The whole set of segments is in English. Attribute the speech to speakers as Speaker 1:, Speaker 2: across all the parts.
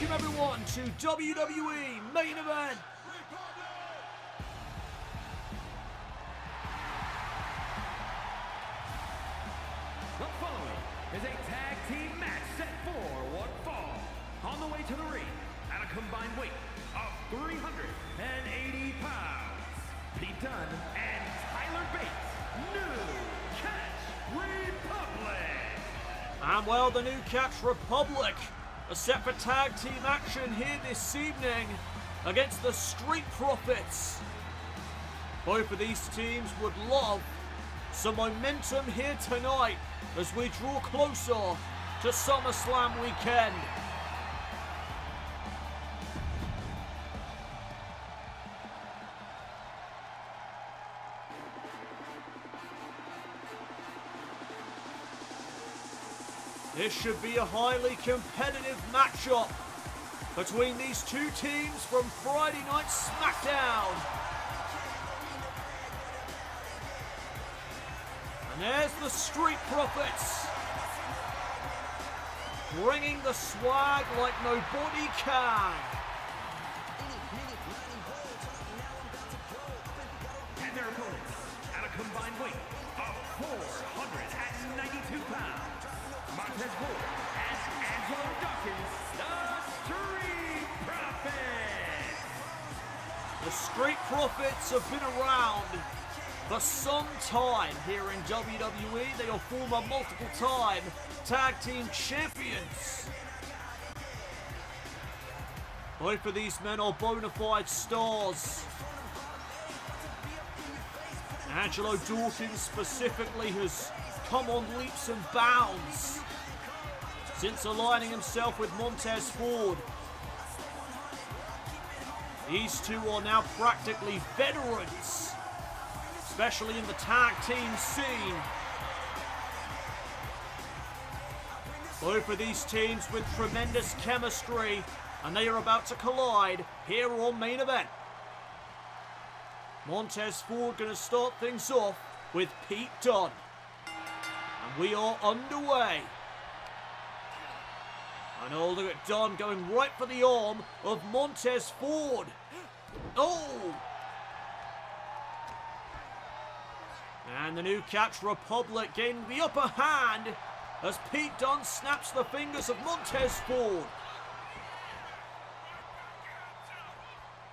Speaker 1: Welcome everyone to WWE Main Event.
Speaker 2: The following is a tag team match set for one fall. On the way to the ring at a combined weight of 380 pounds. Pete Dunne and Tyler Bates, new Catch Republic.
Speaker 1: And well, the new Catch Republic are set for tag team action here this evening against the Street Profits. Both of these teams would love some momentum here tonight as we draw closer to SummerSlam weekend. This should be a highly competitive matchup between these two teams from Friday Night SmackDown. And there's the Street Profits, bringing the swag like nobody can.
Speaker 2: And their opponents at a combined weight of 492 pounds. Montez Ford and Angelo Dawkins, the Street Profits.
Speaker 1: The Street Profits have been around for some time here in WWE. They are former multiple-time tag team champions. Both of these men are bona fide stars. Angelo Dawkins specifically has come on leaps and bounds since aligning himself with Montez Ford. These two are now practically veterans, especially in the tag team scene. Both of these teams with tremendous chemistry, and they are about to collide here on Main Event. Montez Ford going to start things off with Pete Dunne. And we are underway. And oh, look at Dunne going right for the arm of Montez Ford. Oh! And the new Catch Republic gaining the upper hand as Pete Dunne snaps the fingers of Montez Ford.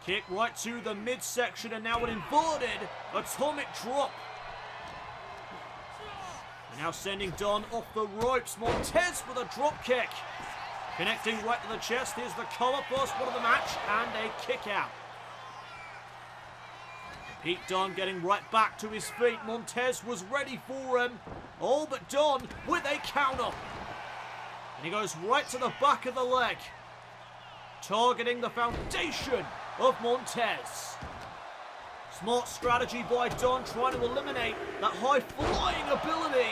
Speaker 1: Kick right to the midsection and now an inverted atomic drop. And now sending Dunne off the ropes. Montez with a drop kick. Connecting right to the chest. Here's the cover, first one of the match, and a kick out. Pete Dunne getting right back to his feet. Montez was ready for him. Oh, but Dunne with a counter. And he goes right to the back of the leg, targeting the foundation of Montez. Smart strategy by Dunne, trying to eliminate that high-flying ability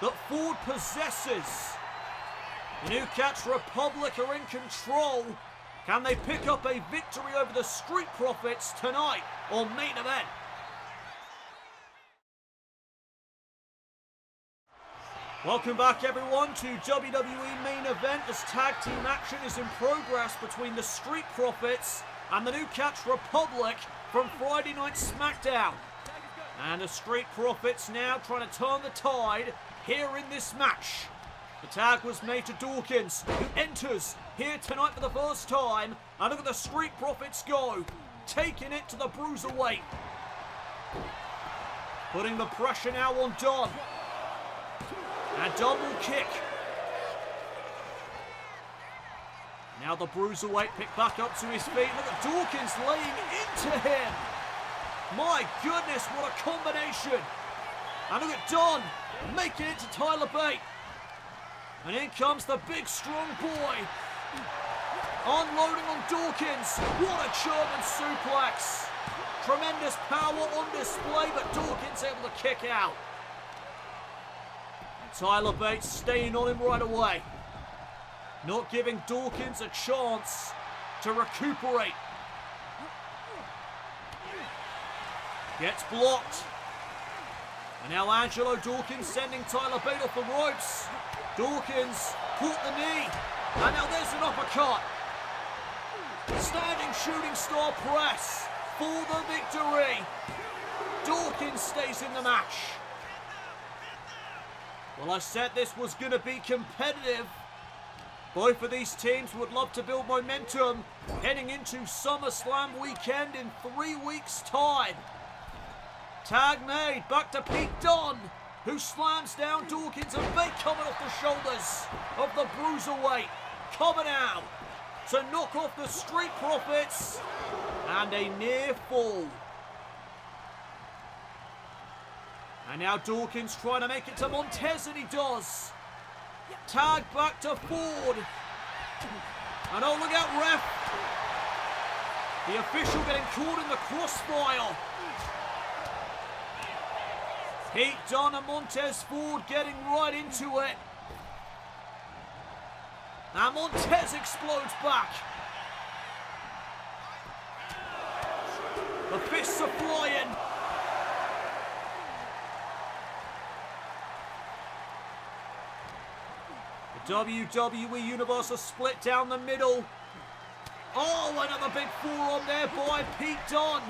Speaker 1: that Ford possesses. The new Catch Republic are in control. Can they pick up a victory over the Street Profits tonight on Main Event? Welcome back everyone to WWE Main Event as tag team action is in progress between the Street Profits and the new Catch Republic from Friday Night SmackDown. And the Street Profits now trying to turn the tide here in this match. The tag was made to Dawkins, who enters here tonight for the first time. And look at the Street Profits go, taking it to the Bruiserweight. Putting the pressure now on Dunne. And Dunne will kick. Now the Bruiserweight picked back up to his feet. Look at Dawkins laying into him. My goodness, what a combination. And look at Dunne making it to Tyler Bate. And in comes the big strong boy. Unloading on Dawkins. What a German suplex. Tremendous power on display, but Dawkins able to kick out. Tyler Bates staying on him right away. Not giving Dawkins a chance to recuperate. Gets blocked. And now Angelo Dawkins sending Tyler Bate off the ropes. Dawkins caught the knee. And now there's an uppercut. Standing shooting star press for the victory. Dawkins stays in the match. Well, I said this was going to be competitive. Both of these teams would love to build momentum heading into SummerSlam weekend in 3 weeks' time. Tag made, back to Pete Dunne, who slams down Dawkins, and Bate coming off the shoulders of the Bruiserweight. Coming out to knock off the Street Profits, and a near fall. And now Dawkins trying to make it to Montez, and he does. Tag back to Ford. And oh, look out, ref. The official getting caught in the crossfire. Pete Dunne and Montez Ford getting right into it. And Montez explodes back. The fists are flying. The WWE Universe are split down the middle. Oh, another big forearm there by Pete Dunne.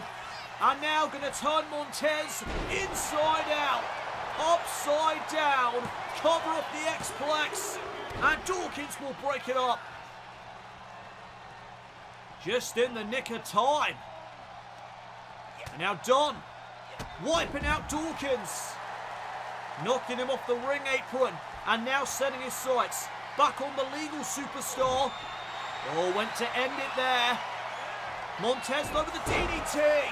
Speaker 1: And now going to turn Montez inside out, upside down, cover up the X-Plex, and Dawkins will break it up. Just in the nick of time. And now Dunne wiping out Dawkins, knocking him off the ring apron, and now setting his sights back on the legal superstar. Oh, went to end it there. Montez over the DDT.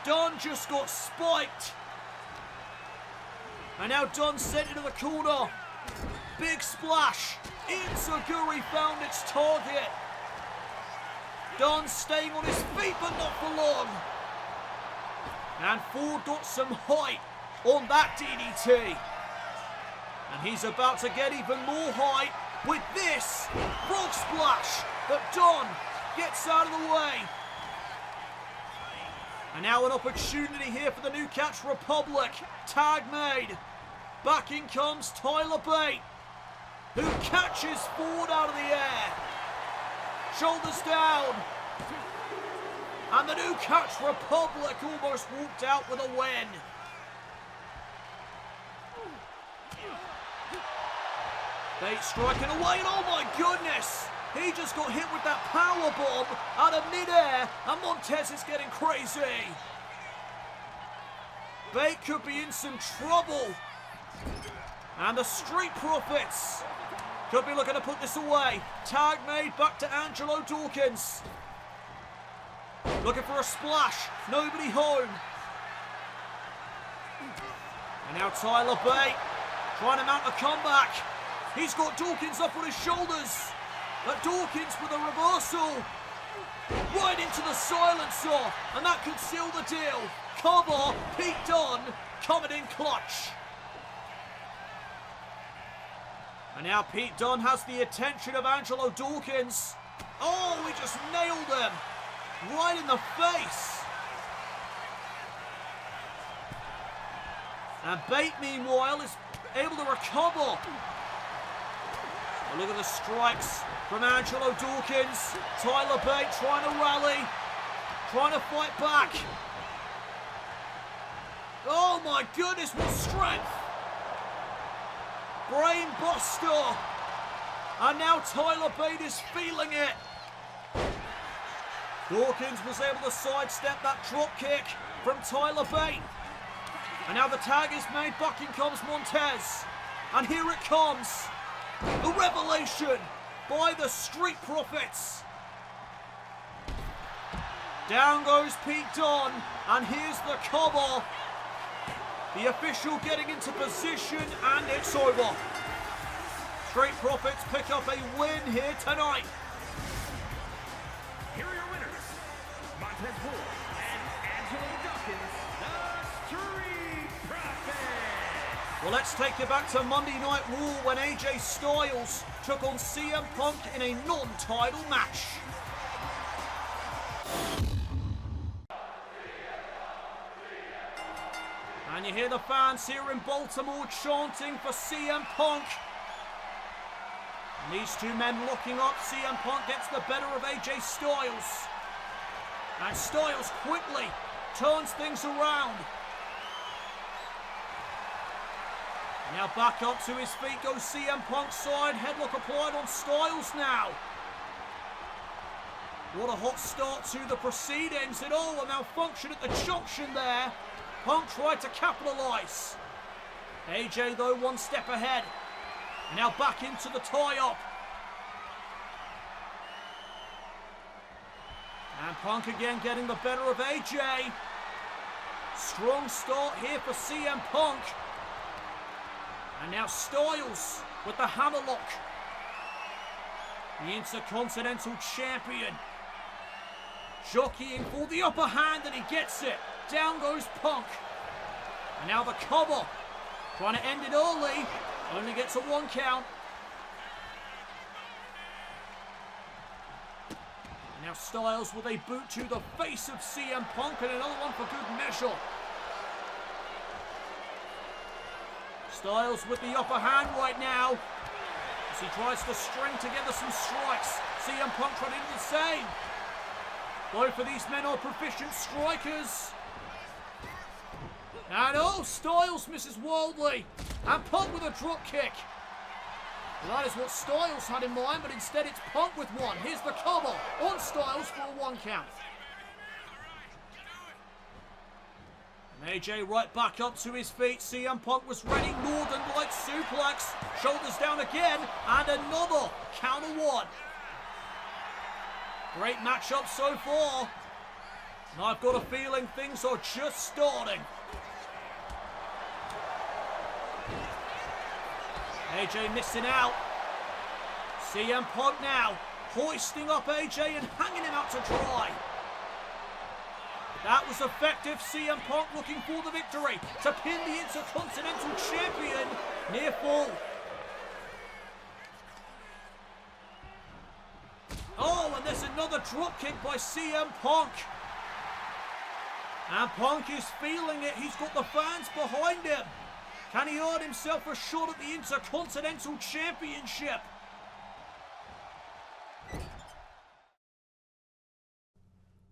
Speaker 1: Dunne just got spiked. And now Dunne sent into the corner. Big splash. Enziguri found its target. Dunne staying on his feet, but not for long. And Ford got some height on that DDT. And he's about to get even more height with this frog splash. But Dunne gets out of the way. And now an opportunity here for the new Catch Republic. Tag made. Back in comes Tyler Bate, who catches Ford out of the air. Shoulders down. And the new Catch Republic almost walked out with a win. Bate striking away, and oh my goodness! He just got hit with that power bomb out of midair, and Montez is getting crazy. Bate could be in some trouble. And the Street Profits could be looking to put this away. Tag made back to Angelo Dawkins. Looking for a splash. Nobody home. And now Tyler Bate trying to mount a comeback. He's got Dawkins up on his shoulders. But Dawkins with a reversal. Right into the silencer. And that could seal the deal. Cover. Pete Dunne coming in clutch. And now Pete Dunne has the attention of Angelo Dawkins. Oh, he just nailed him. Right in the face. And Bate, meanwhile, is able to recover. And look at the strikes from Angelo Dawkins. Tyler Bate trying to rally. Trying to fight back. Oh my goodness, what strength. Brain buster. And now Tyler Bate is feeling it. Dawkins was able to sidestep that drop kick from Tyler Bate. And now the tag is made. Back in comes Montez. And here it comes. The revelation by the Street Profits. Down goes Pete Dunne. And here's the cover. The official getting into position, and it's over. Street Profits pick up a win here tonight.
Speaker 2: Here are your winners, Montez Ford and Angelo Dawkins, the Street Profits.
Speaker 1: Well, let's take you back to Monday Night Raw when AJ Styles took on CM Punk in a non-title match. And you hear the fans here in Baltimore chanting for CM Punk. And these two men looking up. CM Punk gets the better of AJ Styles. And Styles quickly turns things around. Now back up to his feet goes CM Punk's side. Headlock applied on Styles now. What a hot start to the proceedings. It all a malfunction at the junction there. Punk tried to capitalise. AJ though one step ahead. Now back into the tie-up. And Punk again getting the better of AJ. Strong start here for CM Punk. And now Styles with the hammerlock. The Intercontinental Champion. Jockeying for the upper hand and he gets it. Down goes Punk. And now the cover. Trying to end it early. Only gets a 1 count. And now Styles with a boot to the face of CM Punk and another one for good measure. Styles with the upper hand right now. As he tries to string together some strikes. CM Punk trying to do the same. Both of these men are proficient strikers. And oh, Styles misses wildly. And Punk with a drop kick. Well, that is what Styles had in mind, but instead it's Punk with one. Here's the cover on Styles for a 1 count. And AJ right back up to his feet. CM Punk was ready. Northern Light suplex. Shoulders down again. And another counter 1. Great matchup so far. And I've got a feeling things are just starting. AJ missing out. CM Punk now hoisting up AJ and hanging him out to dry. That was effective. CM Punk looking for the victory to pin the Intercontinental Champion. Near fall. Oh, and there's another dropkick by CM Punk. And Punk is feeling it. He's got the fans behind him. Can he earn himself a shot at the Intercontinental Championship?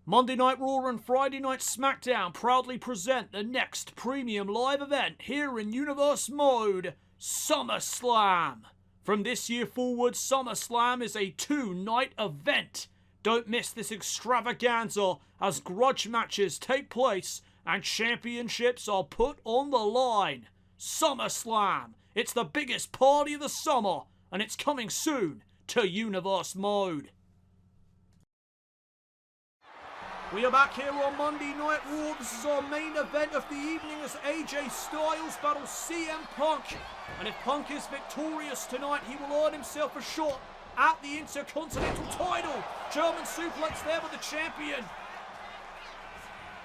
Speaker 1: Monday Night Raw and Friday Night SmackDown proudly present the next premium live event here in Universe Mode, SummerSlam. From this year forward, SummerSlam is a 2-night event. Don't miss this extravaganza as grudge matches take place and championships are put on the line. SummerSlam. It's the biggest party of the summer and it's coming soon to Universe Mode. We are back here on Monday Night Raw. This is our main event of the evening as AJ Styles battles CM Punk. And if Punk is victorious tonight, he will earn himself a shot at the Intercontinental title. German suplex there with the champion.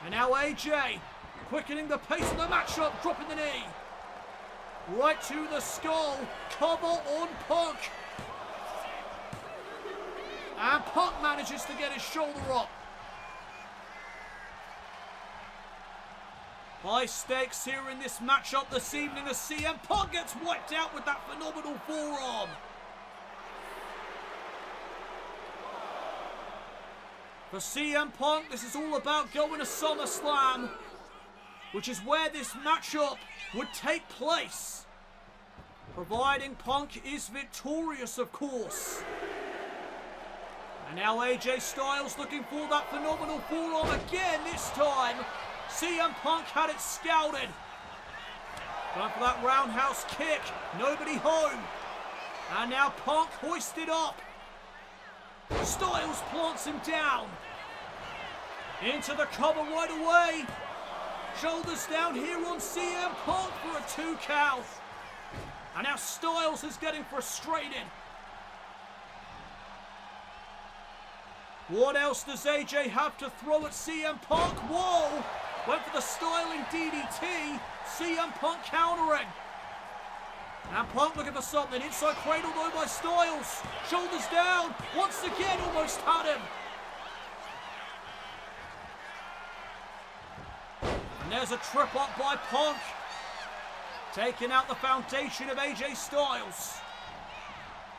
Speaker 1: And now AJ quickening the pace of the matchup, dropping the knee. Right to the skull. Cover on Punk. And Punk manages to get his shoulder up. High stakes here in this matchup this evening as CM Punk gets wiped out with that phenomenal forearm. For CM Punk, this is all about going to SummerSlam, which is where this matchup would take place. Providing Punk is victorious, of course. And now AJ Styles looking for that phenomenal forearm again this time. CM Punk had it scouted. Going for that roundhouse kick. Nobody home. And now Punk hoisted up. Styles plants him down. Into the cover right away. Shoulders down here on CM Punk for a 2 count. And now Styles is getting frustrated. What else does AJ have to throw at CM Punk? Whoa! Went for the styling DDT. CM Punk countering. And Punk looking for something. Inside cradle though by Styles. Shoulders down. Once again almost had him. And there's a trip up by Punk. Taking out the foundation of AJ Styles.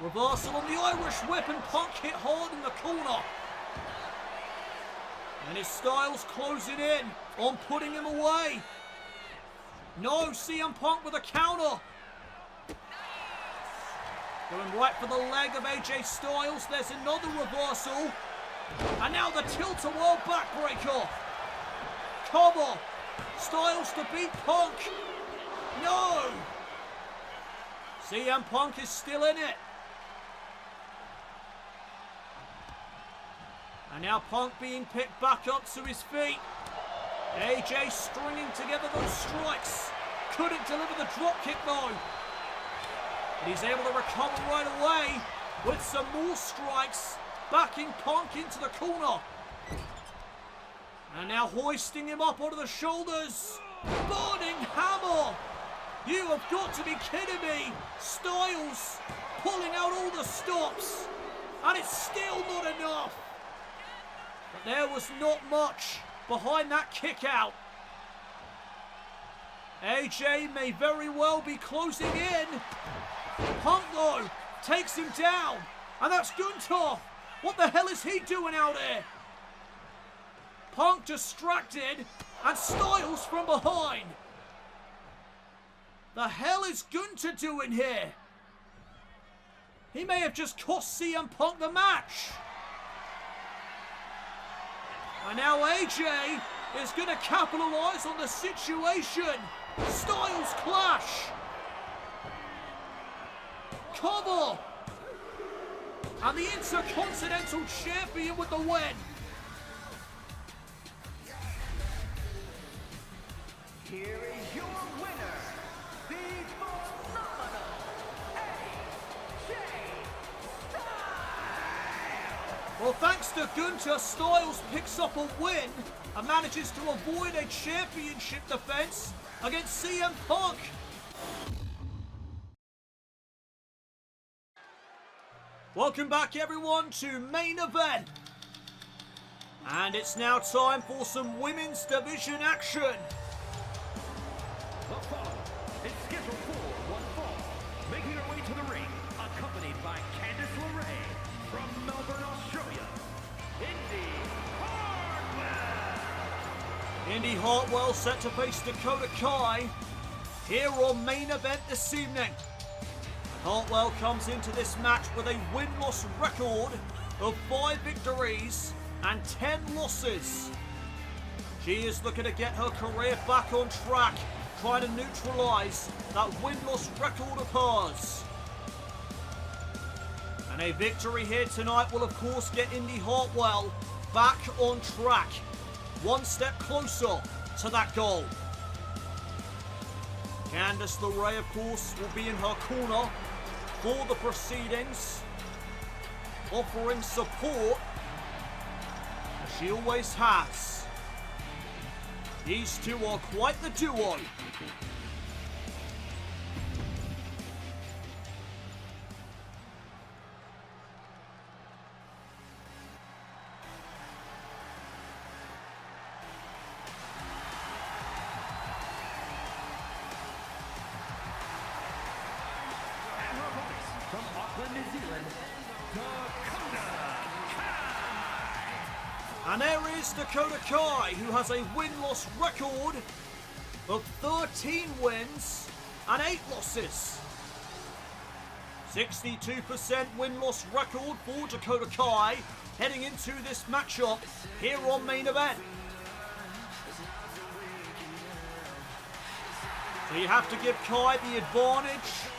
Speaker 1: Reversal on the Irish whip and Punk hit hard in the corner. And it's Styles closing in on putting him away. No, CM Punk with a counter. Going right for the leg of AJ Styles. There's another reversal. And now the tilt-a-whirl backbreaker. Cover. Styles to beat Punk. No. CM Punk is still in it. And now Punk being picked back up to his feet. AJ stringing together those strikes. Couldn't deliver the dropkick though. But he's able to recover right away with some more strikes. Backing Punk into the corner. And now hoisting him up onto the shoulders. Burning hammer. You have got to be kidding me. Styles pulling out all the stops. And it's still not enough. But there was not much behind that kick out. AJ may very well be closing in. Punk though takes him down. And that's Gunther. What the hell is he doing out here? Punk distracted and Styles from behind. The hell is Gunther doing here? He may have just cost CM Punk the match. And now AJ is going to capitalize on the situation. Styles clash. Cover. And the Intercontinental Champion with the win.
Speaker 2: Here is your winner, the phenomenal AJ Styles.
Speaker 1: Well, thanks to Gunther, Styles picks up a win and manages to avoid a championship defense against CM Punk. Welcome back everyone to Main Event. And it's now time for some women's division action.
Speaker 2: The following is scheduled for one fall, making her way to the ring, accompanied by Candice LeRae from Melbourne, Australia, Indi Hartwell.
Speaker 1: Indi Hartwell set to face Dakota Kai here on Main Event this evening. Hartwell comes into this match with a win-loss record of 5 victories and 10 losses. She is looking to get her career back on track, trying to neutralise that win-loss record of hers. And a victory here tonight will of course get Indi Hartwell back on track, one step closer to that goal. Candice LeRae of course will be in her corner for the proceedings, offering support as she always has. These two are quite the duo.
Speaker 2: From Auckland, New Zealand, Dakota Kai.
Speaker 1: And there is Dakota Kai, who has a win-loss record of 13 wins and 8 losses. 62% win-loss record for Dakota Kai heading into this matchup here on Main Event. So you have to give Kai the advantage,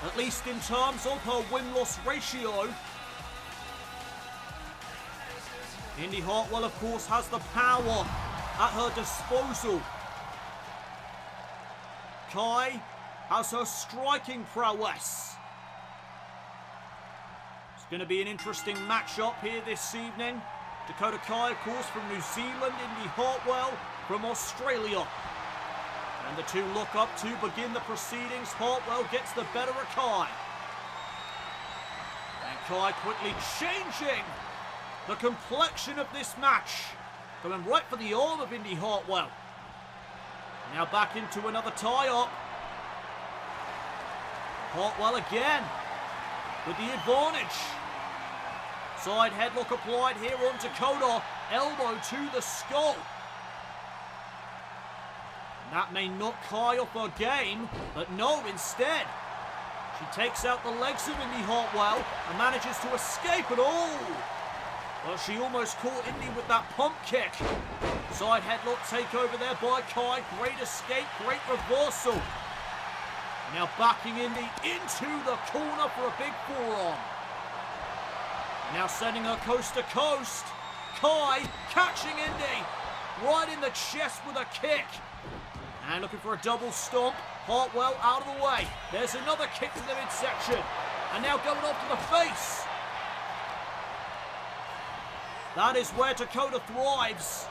Speaker 1: at least in terms of her win-loss ratio. Indi Hartwell, of course, has the power at her disposal. Kai has her striking prowess. It's going to be an interesting matchup here this evening. Dakota Kai, of course, from New Zealand. Indi Hartwell from Australia. And the two look up to begin the proceedings. Hartwell gets the better of Kai. And Kai quickly changing the complexion of this match. Going right for the arm of Indi Hartwell. Now back into another tie-up. Hartwell again. with the advantage. Side headlock applied here on Dakota. Elbow to the skull. And that may knock Kai off her game, but no, instead. She takes out the legs of Indi Hartwell and manages to escape it all. Well, she almost caught Indi with that pump kick. Side headlock takeover there by Kai. Great escape, great reversal. Now backing Indi into the corner for a big forearm. Now sending her coast to coast. Kai catching Indi right in the chest with a kick. And looking for a double stomp. Hartwell out of the way. There's another kick to the midsection. And now going off to the face. That is where Dakota thrives.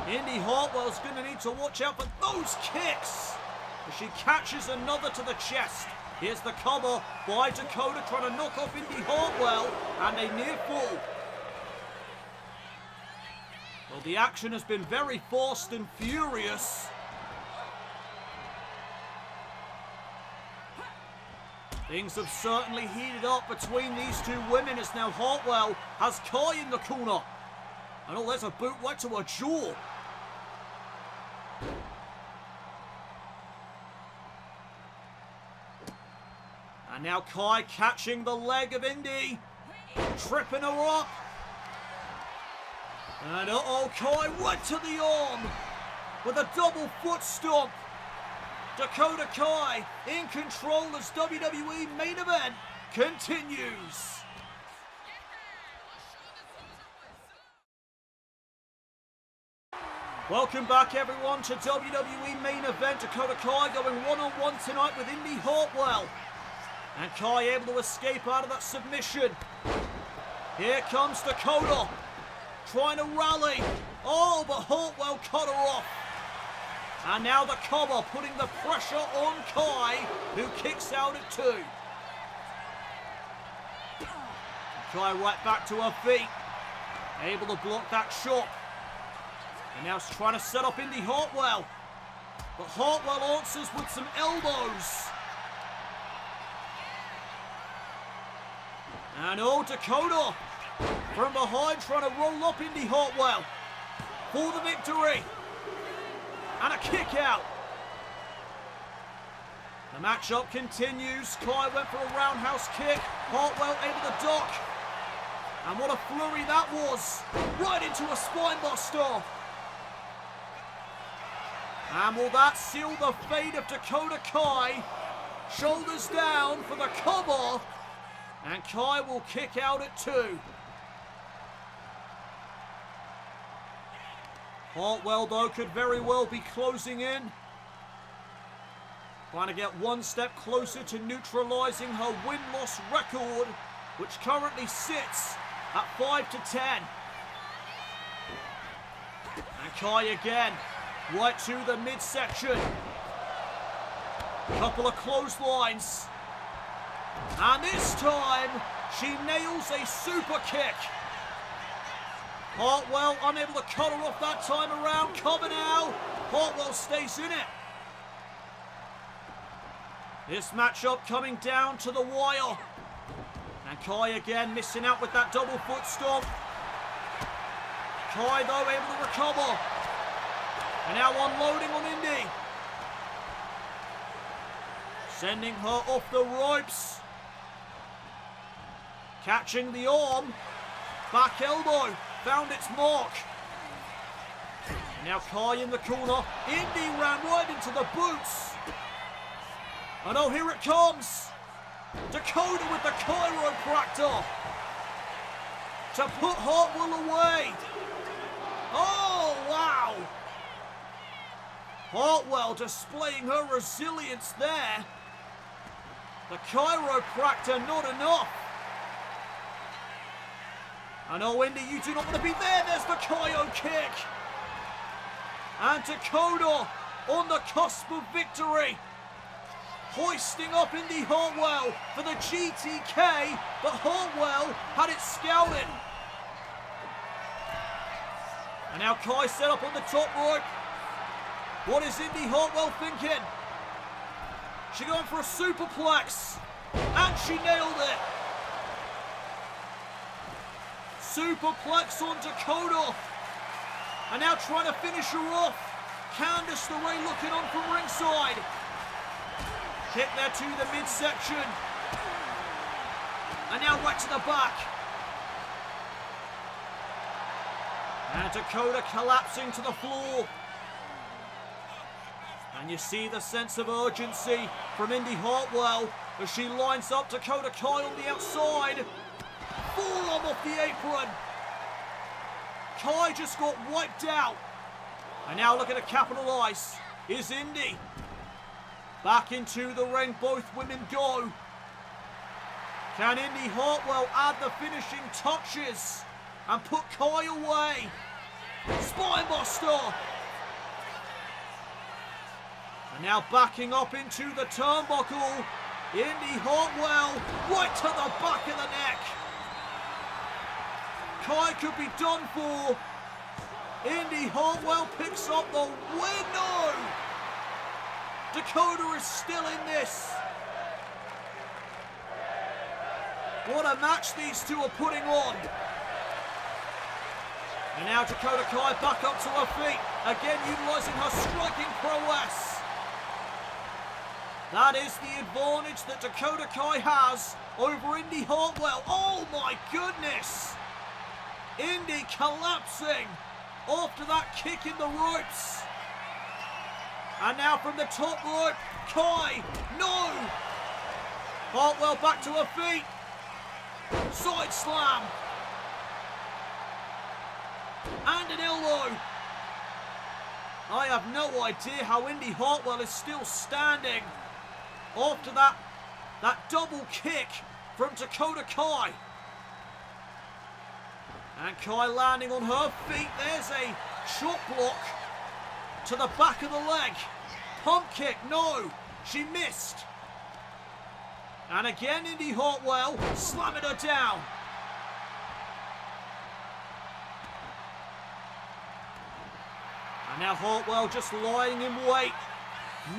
Speaker 1: Indi Hartwell's going to need to watch out for those kicks. As she catches another to the chest. Here's the cover by Dakota trying to knock off Indi Hartwell. And a near fall. Well, the action has been very fast and furious. Things have certainly heated up between these two women as now Hartwell has Kai in the corner. And oh, there's a boot right to her jaw. And now Kai catching the leg of Indi. Tripping her up. And uh-oh, Kai right to the arm. With a double foot stomp. Dakota Kai in control as WWE main event continues. Welcome back everyone to WWE main event. Dakota Kai going one-on-one tonight with Indi Hartwell. And Kai able to escape out of that submission. Here comes Dakota. Trying to rally. Oh, but Hartwell cut her off. And now the cover, putting the pressure on Kai, who kicks out at 2. Kai right back to her feet. Able to block that shot. And now she's trying to set up Indi Hartwell. But Hartwell answers with some elbows. And oh, Dakota from behind trying to roll up Indi Hartwell for the victory. And a kick out. The matchup continues. Kai went for a roundhouse kick. Hartwell able to duck. And what a flurry that was. Right into a spine buster. And will that seal the fate of Dakota Kai? Shoulders down for the cover. And Kai will kick out at 2. Hartwell, though, could very well be closing in. Trying to get one step closer to neutralising her win-loss record, which currently sits at 5-10. And Kai again, right to the midsection. Couple of clotheslines. And this time, she nails a super kick. Hartwell unable to cut her off that time around. Cover now. Hartwell stays in it. This matchup coming down to the wire. And Kai again missing out with that double foot stomp. Kai though able to recover. And now unloading on Indi. Sending her off the ropes. Catching the arm. Back elbow. Found its mark. And now Kai in the corner. Indi ran right into the boots. And oh, here it comes. Dakota with the chiropractor. To put Hartwell away. Oh, wow. Hartwell displaying her resilience there. The chiropractor not enough. And oh, Indi, you do not want to be there. There's the Kaio kick. And Dakota on the cusp of victory. Hoisting up Indi Hartwell for the GTK. But Hartwell had it scouted. And now Kai set up on the top rope. What is Indi Hartwell thinking? She going for a superplex. And she nailed it. Superplex on Dakota. And now trying to finish her off. Candice LeRae looking on from ringside. Kick there to the midsection. And now right to the back. And Dakota collapsing to the floor. And you see the sense of urgency from Indi Hartwell as she lines up Dakota Kai on the outside. Forearm off the apron. Kai just got wiped out. And now looking to capitalize is Indi. Back into the ring, both women go. Can Indi Hartwell add the finishing touches and put Kai away? Spinebuster. And now backing up into the turnbuckle. Indi Hartwell right to the back of the neck. Kai could be done for. Indi Hartwell picks up the win. No! Dakota is still in this. What a match these two are putting on. And now Dakota Kai back up to her feet. Again utilising her striking prowess. That is the advantage that Dakota Kai has over Indi Hartwell. Oh my goodness! Indi collapsing after that kick in the ropes. And now from the top rope, Kai, no! Hartwell back to her feet. Side slam. And an elbow. I have no idea how Indi Hartwell is still standing after that double kick from Dakota Kai. And Kai landing on her feet. There's a shot block to the back of the leg. Pump kick, no. She missed. And again Indi Hartwell slamming her down. And now Hartwell just lying in wait.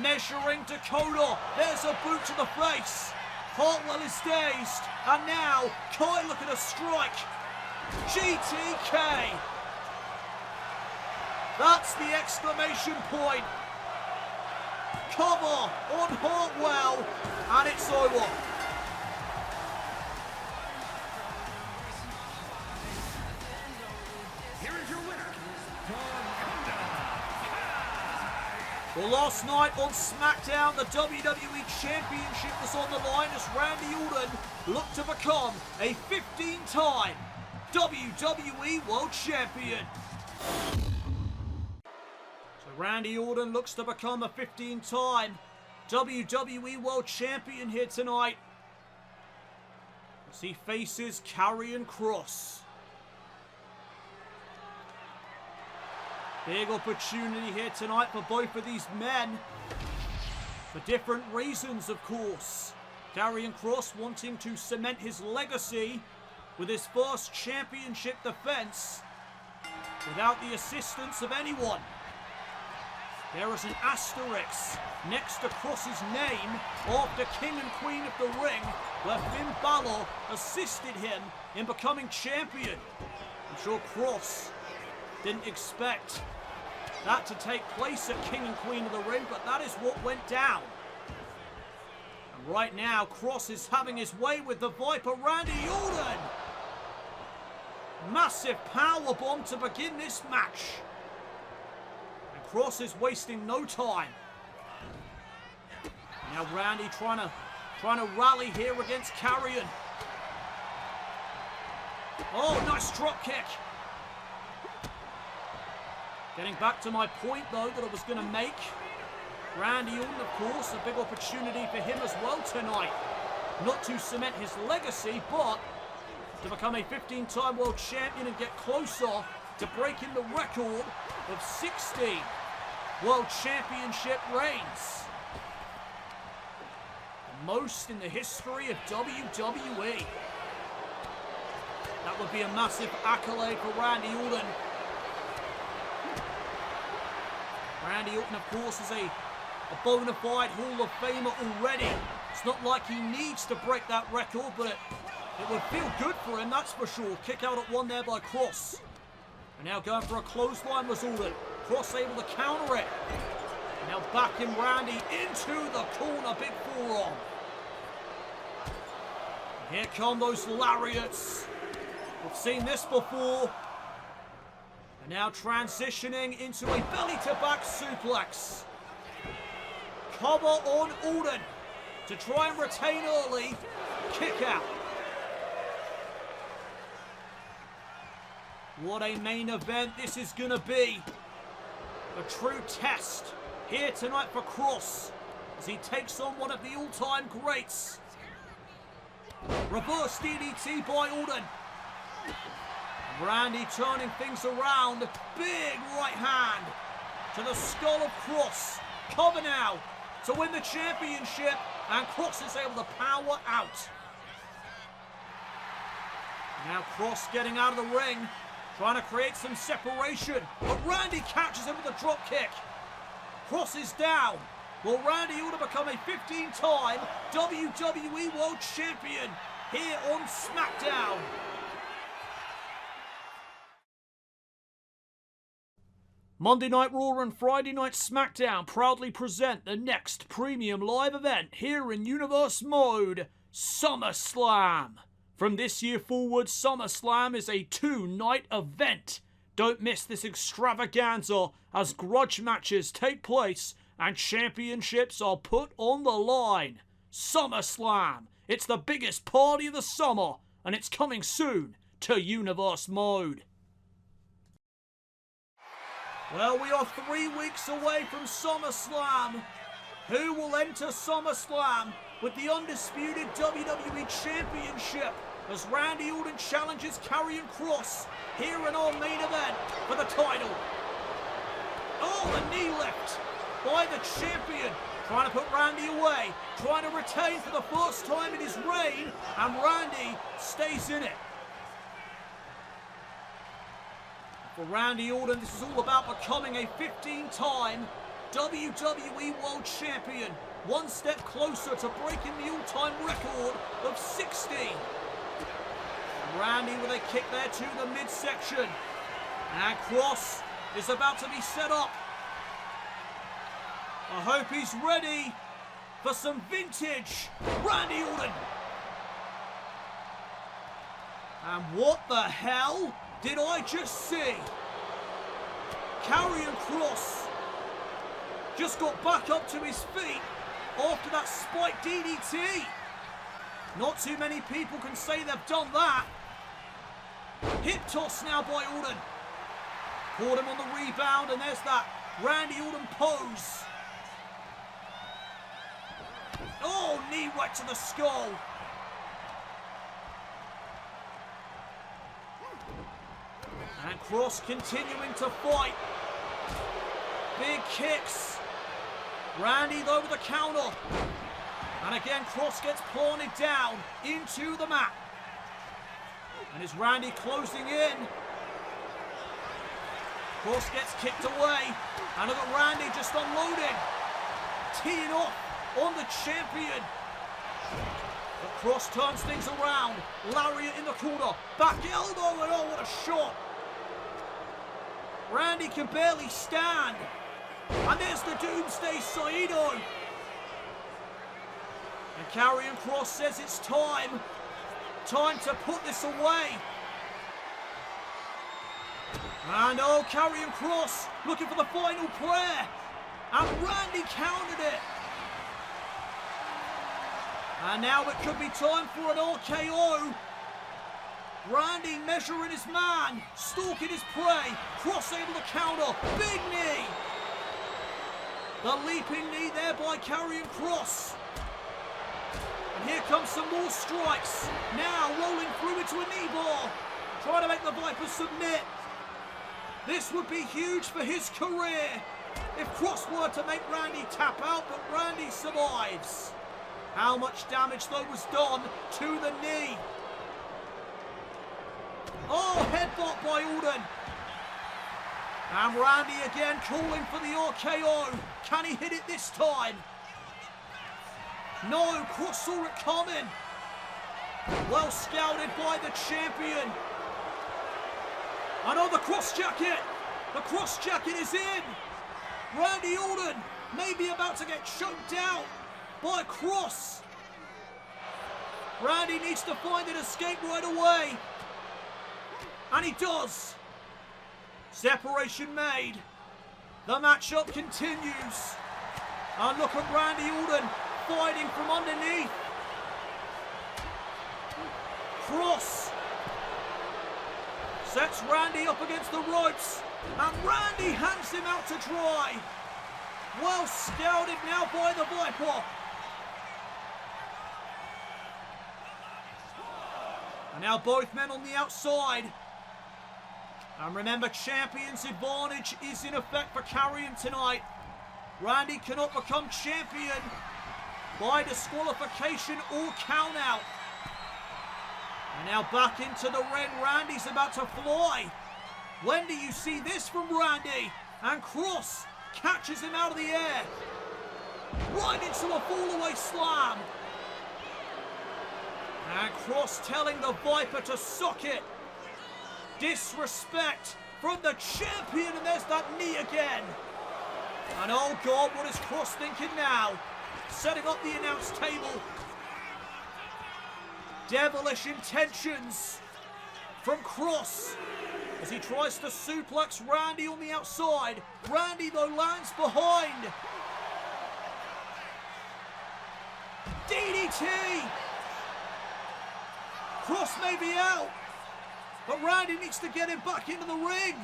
Speaker 1: Measuring Dakota. There's a boot to the face. Hartwell is dazed. And now Kai looking to strike. GTK. That's the exclamation point. Cover on Hartwell. And it's over.
Speaker 2: Here is your winner, Dakota Kai.
Speaker 1: Well, last night on SmackDown, the WWE Championship was on the line as Randy Orton looked to become a 15-time WWE World Champion. So Randy Orton looks to become a 15-time WWE World Champion here tonight as he faces Karrion Kross. Big opportunity here tonight for both of these men. For different reasons, of course. Karrion Kross wanting to cement his legacy with his first championship defense without the assistance of anyone. There is an asterisk next to Kross's name after King and Queen of the Ring, where Finn Balor assisted him in becoming champion. I'm sure Kross didn't expect that to take place at King and Queen of the Ring, but that is what went down. And right now, Kross is having his way with the Viper, Randy Orton. Massive powerbomb to begin this match. And Kross is wasting no time. Now Randy trying to rally here against Karrion. Oh, nice drop kick. Getting back to my point, though, that I was going to make. Randy Orton, of course, a big opportunity for him as well tonight. Not to cement his legacy, but to become a 15-time world champion and get closer to breaking the record of 16 world championship reigns. The most in the history of WWE. That would be a massive accolade for Randy Orton. Randy Orton, of course, is a bona fide Hall of Famer already. It's not like he needs to break that record, but It would feel good for him, that's for sure. Kick out at one there by Kross. And now going for a clothesline was Orton. Kross able to counter it. And now backing Randy into the corner, big forearm. Here come those lariats. We've seen this before. And now transitioning into a belly-to-back suplex. Cover on Orton to try and retain early. Kick out. What a main event this is going to be. A true test here tonight for Kross as he takes on one of the all-time greats. Reverse DDT by Orton. Randy turning things around. Big right hand to the skull of Kross. Cover now to win the championship, and Kross is able to power out. Now Kross getting out of the ring, trying to create some separation, but Randy catches him with a drop kick. Kross is down. Will Randy Orton become a 15-time WWE World Champion here on SmackDown? Monday Night Raw and Friday Night SmackDown proudly present the next premium live event here in Universe Mode, SummerSlam. From this year forward, SummerSlam is a 2-night event. Don't miss this extravaganza as grudge matches take place and championships are put on the line. SummerSlam. It's the biggest party of the summer, and it's coming soon to Universe Mode. Well, we are 3 weeks away from SummerSlam. Who will enter SummerSlam with the undisputed WWE Championship as Randy Orton challenges Karrion Kross here in our main event for the title? Oh, the knee lift by the champion, trying to put Randy away, trying to retain for the first time in his reign, and Randy stays in it. For Randy Orton, this is all about becoming a 15-time WWE World Champion, one step closer to breaking the all-time record of 60. And Randy with a kick there to the midsection. And Kross is about to be set up. I hope he's ready for some vintage Randy Orton. And what the hell did I just see? Karrion Kross just got back up to his feet after that spike DDT. Not too many people can say they've done that. Hip toss now by Orton. Caught him on the rebound, and there's that Randy Orton pose. Oh, knee right to the skull. And Kross continuing to fight. Big kicks. Randy though with a counter. And again Kross gets planted down into the mat. And is Randy closing in? Kross gets kicked away. And look at Randy just unloading. Teeing off on the champion. But Kross turns things around. Lariat in the corner. Back elbow, and oh, what a shot. Randy can barely stand. And there's the Doomsday Saito. And Karrion Kross says it's time. Time to put this away. And oh, Karrion Kross looking for the final prayer. And Randy countered it. And now it could be time for an RKO. Randy measuring his man, stalking his prey. Kross able to counter. Big knee. The leaping knee there by Karrion Kross. And here comes some more strikes. Now rolling through into a knee bar. Trying to make the Viper submit. This would be huge for his career if Kross were to make Randy tap out, but Randy survives. How much damage though was done to the knee. Oh, headbutt by Orton. And Randy again calling for the RKO. Can he hit it this time? No, Kross saw it coming. Well scouted by the champion. I know the cross jacket. The cross jacket is in. Randy Orton may be about to get choked out by Kross. Randy needs to find an escape right away. And he does. Separation made. The matchup continues. And look at Randy Orton fighting from underneath. Kross sets Randy up against the ropes. And Randy hands him out to dry. Well scouted now by the Viper. And now both men on the outside. And remember, champion's advantage is in effect for Karrion tonight. Randy cannot become champion by disqualification or count out. And now back into the ring. Randy's about to fly. When do you see this from Randy? And Kross catches him out of the air. Right into a fall-away slam. And Kross telling the Viper to suck it. Disrespect from the champion, and there's that knee again. And oh God, what is Kross thinking now? Setting up the announce table. Devilish intentions from Kross as he tries to suplex Randy on the outside. Randy though lands behind. DDT. Kross may be out, but Randy needs to get him back into the ring.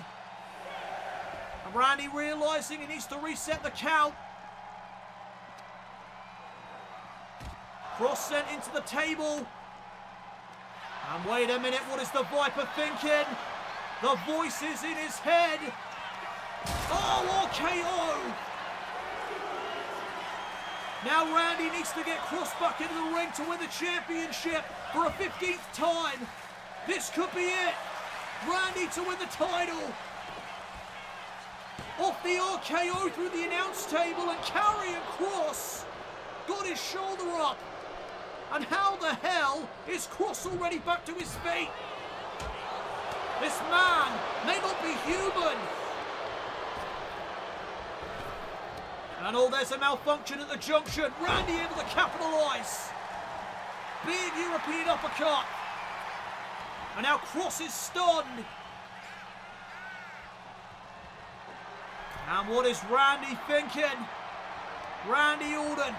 Speaker 1: And Randy realizing he needs to reset the count. Kross sent into the table. And wait a minute, what is the Viper thinking? The voices in his head. Oh, RKO! Now Randy needs to get Kross back into the ring to win the championship for a 15th time. This could be it. Randy to win the title. Off the RKO through the announce table, and Karrion Kross got his shoulder up. And how the hell is Kross already back to his feet? This man may not be human. And oh, there's a malfunction at the junction. Randy able to capitalise. Big European uppercut. And now Kross is stunned. And what is Randy thinking? Randy Orton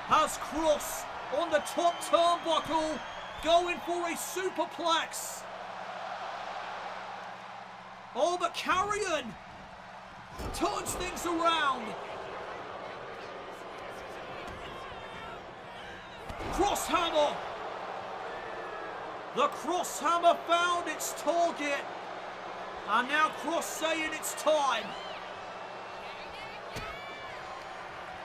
Speaker 1: has Kross on the top turnbuckle, going for a superplex. Oh, but Karrion turns things around. Cross hammer. The cross hammer found its target. And now Kross saying it's time.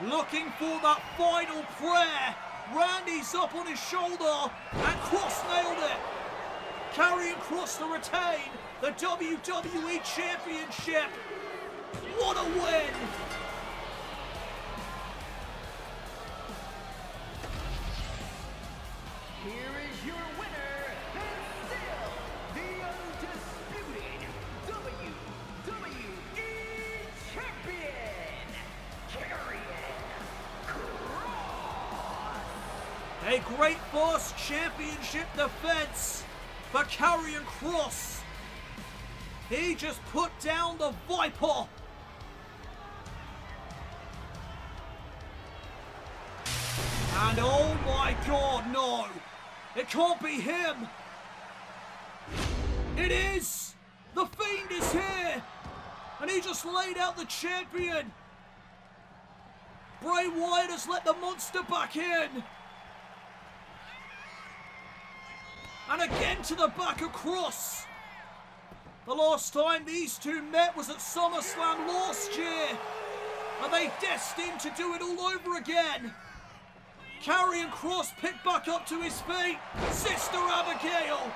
Speaker 1: Looking for that final prayer. Randy's up on his shoulder, and Kross nailed it. Karrion Kross to retain the WWE Championship. What a win!
Speaker 2: Here is your winner, and still the undisputed WWE Champion, Karrion Kross.
Speaker 1: A great first championship defense for Karrion Kross. He just put down the Viper. And oh my God, no. It can't be him. It is. The Fiend is here. And he just laid out the champion. Bray Wyatt has let the monster back in. And again to the back of Kross. The last time these two met was at SummerSlam last year. Are they destined to do it all over again? Karrion Kross picked back up to his feet. Sister Abigail.